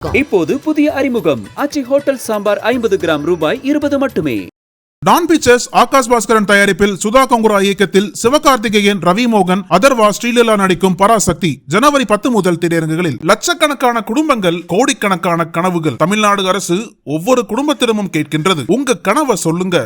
இப்போது புதிய அறிமுகம் ஆச்சி ஹோட்டல் சாம்பார் 50 கிராம் ரூபாய் 20 மட்டுமே. டான் பிக்சர்ஸ் ஆகாஷ் பாஸ்கரன் தயாரிப்பில் சுதா கங்குரா இயக்கத்தில் சிவகார்த்திகேயன், ரவி மோகன், அதர்வா, ஸ்ரீலீலா நடிக்கும் பராசக்தி ஜனவரி 10 முதல் திரையரங்குகளில். லட்சக்கணக்கான குடும்பங்கள், கோடிக்கணக்கான கனவுகள். தமிழ்நாடு அரசு ஒவ்வொரு குடும்பத்திடமும் கேட்கின்றது, உங்க கனவை சொல்லுங்க.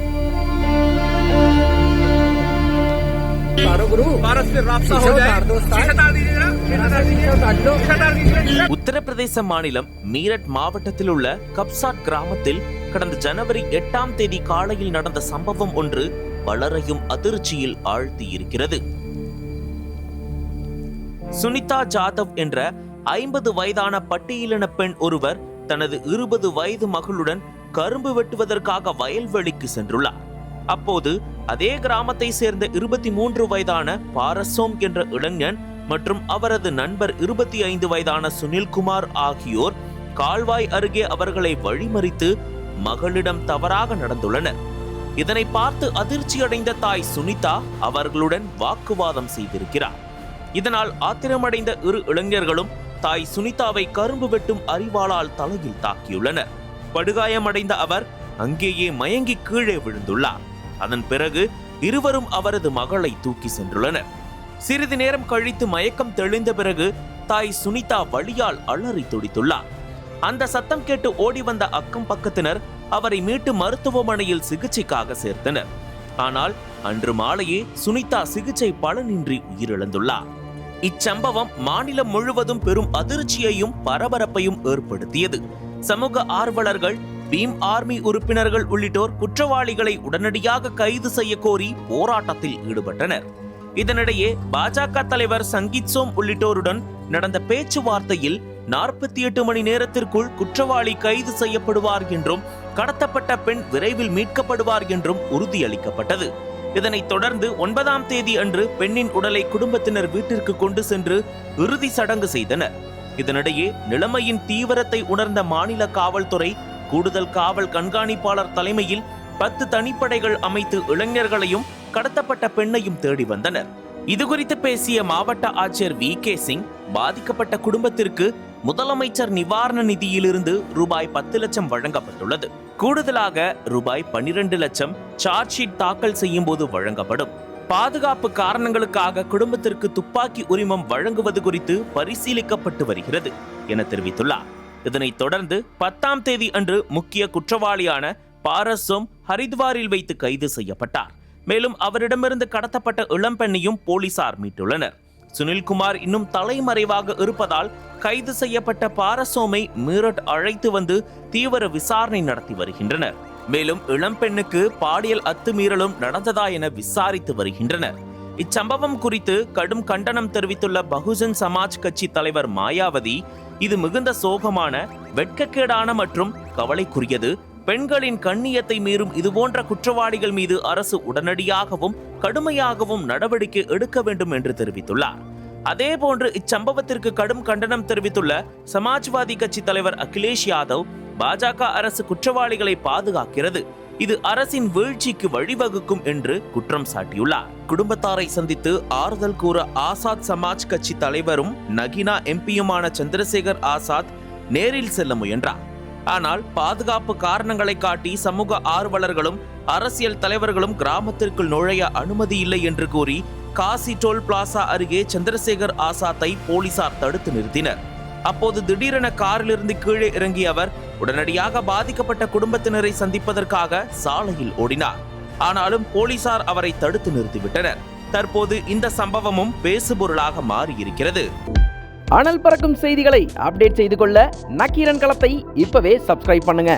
உத்தரப்பிரதேச மாநிலம் மீரட் மாவட்டத்தில் உள்ள கப்சாட் கிராமத்தில் கடந்த ஜனவரி 8ஆம் தேதி காலையில் நடந்த சம்பவம் ஒன்று பலரையும் அதிர்ச்சியில் ஆழ்த்தியிருக்கிறது. சுனிதா ஜாதவ் என்ற 50 வயதான பட்டியலின பெண் ஒருவர் தனது 20 வயது மகளுடன் கரும்பு வெட்டுவதற்காக வயல்வெளிக்கு சென்றுள்ளார். அப்போது அதே கிராமத்தை சேர்ந்த 23 வயதான பாரசோம் என்ற இளைஞன் மற்றும் அவரது நண்பர் 25 வயதான சுனில்குமார் ஆகியோர் கால்வாய் அருகே அவர்களை வழிமறித்து மகளிடம் தவறாக நடந்துள்ளனர். இதனை பார்த்து அதிர்ச்சியடைந்த தாய் சுனிதா அவர்களுடன் வாக்குவாதம் செய்திருக்கிறார். இதனால் ஆத்திரமடைந்த இரு இளைஞர்களும் தாய் சுனிதாவை கரும்பு வெட்டும் அரிவாளால் தலையில் தாக்கியுள்ளனர். படுகாயமடைந்த அவர் அங்கேயே மயங்கி கீழே விழுந்துள்ளார். அதன் பிறகு இருவரும் அவரது மகளை தூக்கி சென்றுள்ளனர். சிறிது நேரம் கழித்து மயக்கம் தெளிந்த பிறகு தாய் சுனிதா வலியால் அலறி துடித்துள்ளார். அந்த சத்தம் கேட்டு ஓடி வந்த அக்கம் பக்கத்தினர் அவரை மீட்டு மருத்துவமனையில் சிகிச்சைக்காக சேர்த்தனர். ஆனால் அன்று மாலையே சுனிதா சிகிச்சை பலனின்றி உயிரிழந்துள்ளார். இச்சம்பவம் மாநிலம் முழுவதும் பெரும் அதிர்ச்சியையும் பரபரப்பையும் ஏற்படுத்தியது. சமூக ஆர்வலர்கள், பீம் ஆர்மி உறுப்பினர்கள் உள்ளிட்டோர் குற்றவாளிகளை உடனடியாக கைது செய்ய கோரி போராட்டத்தில் ஈடுபட்டனர். இதனிடையே பாஜக தலைவர் சங்கீத் சோம் உள்ளிட்டோருடன் நடந்த பேச்சுவார்த்தையில் 48 மணி நேரத்திற்குள் குற்றவாளி கைது செய்யப்படுவார் என்றும் கடத்தப்பட்ட பெண் விரைவில் மீட்கப்படுவார் என்றும் உறுதியளிக்கப்பட்டது. இதனைத் தொடர்ந்து 9ஆம் தேதி அன்று பெண்ணின் உடலை குடும்பத்தினர் வீட்டிற்கு கொண்டு சென்று இறுதி சடங்கு செய்தனர். இதனிடையே நிலைமையின் தீவிரத்தை உணர்ந்த மாநில காவல்துறை கூடுதல் காவல் கண்காணிப்பாளர் தலைமையில் 10 தனிப்படைகள் அமைத்து இளைஞர்களையும் கடத்தப்பட்ட பெண்ணையும் தேடி வந்தனர். இதுகுறித்து பேசிய மாவட்ட ஆட்சியர் VK சிங், பாதிக்கப்பட்ட குடும்பத்திற்கு முதலமைச்சர் நிவாரண நிதியிலிருந்து ரூபாய் 10 லட்சம் வழங்கப்பட்டுள்ளது. கூடுதலாக ரூபாய் 12 லட்சம் சார்ஜ் ஷீட் தாக்கல் செய்யும் போது வழங்கப்படும். பாதுகாப்பு காரணங்களுக்காக குடும்பத்திற்கு துப்பாக்கி உரிமம் வழங்குவது குறித்து பரிசீலிக்கப்பட்டு வருகிறது என தெரிவித்துள்ளார். இதனைத் தொடர்ந்து 10ஆம் தேதி அன்று முக்கிய குற்றவாளியான பாரசோம் ஹரித்வாரில் வைத்து கைது செய்யப்பட்டார். மேலும் அவரிடமிருந்து கடத்தப்பட்ட இளம்பெண்ணையும் போலீசார் மீட்டுள்ளனர். சுனில்குமார் இன்னும் தலைமறைவாக இருப்பதால் கைது செய்யப்பட்ட பாரசோமை மீரட் அழைத்து வந்து தீவிர விசாரணை நடத்தி வருகின்றனர். மேலும் இளம்பெண்ணுக்கு பாலியல் அத்துமீறலும் நடந்ததா என விசாரித்து வருகின்றனர். இச்சம்பவம் குறித்து கடும் கண்டனம் தெரிவித்துள்ள பகுஜன் சமாஜ் கட்சி தலைவர் மாயாவதி, இது மிகுந்த சோகமான, வெட்கக்கேடான மற்றும் கவலைக்குரியது. பெண்களின் கண்ணியத்தை மீறும் இதுபோன்ற குற்றவாளிகள் மீது அரசு உடனடியாகவும் கடுமையாகவும் நடவடிக்கை எடுக்க வேண்டும் என்று தெரிவித்துள்ளார். அதேபோன்று இச்சம்பவத்திற்கு கடும் கண்டனம் தெரிவித்துள்ள சமாஜ்வாதி கட்சி தலைவர் அகிலேஷ் யாதவ், பாஜக அரசு குற்றவாளிகளை பாதுகாக்கிறது, இது அரசின் வீழ்ச்சிக்கு வழிவகுக்கும் என்று குற்றம் சாட்டியுள்ளார். குடும்பத்தாரை சந்தித்து ஆறுதல் கூற ஆசாத் சமாஜ் கட்சி தலைவரும் நகினா எம்பியுமான சந்திரசேகர் ஆசாத் நேரில் செல்ல முயன்றார். ஆனால் பாதுகாப்பு காரணங்களை காட்டி சமூக ஆர்வலர்களும் அரசியல் தலைவர்களும் கிராமத்திற்குள் நுழைய அனுமதி இல்லை என்று கூறி காசி டோல் பிளாசா அருகே சந்திரசேகர் ஆசாத்தை போலீசார் தடுத்து நிறுத்தினர். அப்போது திடீரென காரிலிருந்து கீழே இறங்கிய அவர் உடனடியாக பாதிக்கப்பட்ட குடும்பத்தினரை சந்திப்பதற்காக சாலையில் ஓடினார். ஆனாலும் போலீசார் அவரை தடுத்து நிறுத்திவிட்டனர். தற்போது இந்த சம்பவமும் பேசுபொருளாக மாறியிருக்கிறது. அனல் பறக்கும் செய்திகளை அப்டேட் செய்து கொள்ள நக்கீரன் களத்தை இப்பவே சப்ஸ்கிரைப் பண்ணுங்க.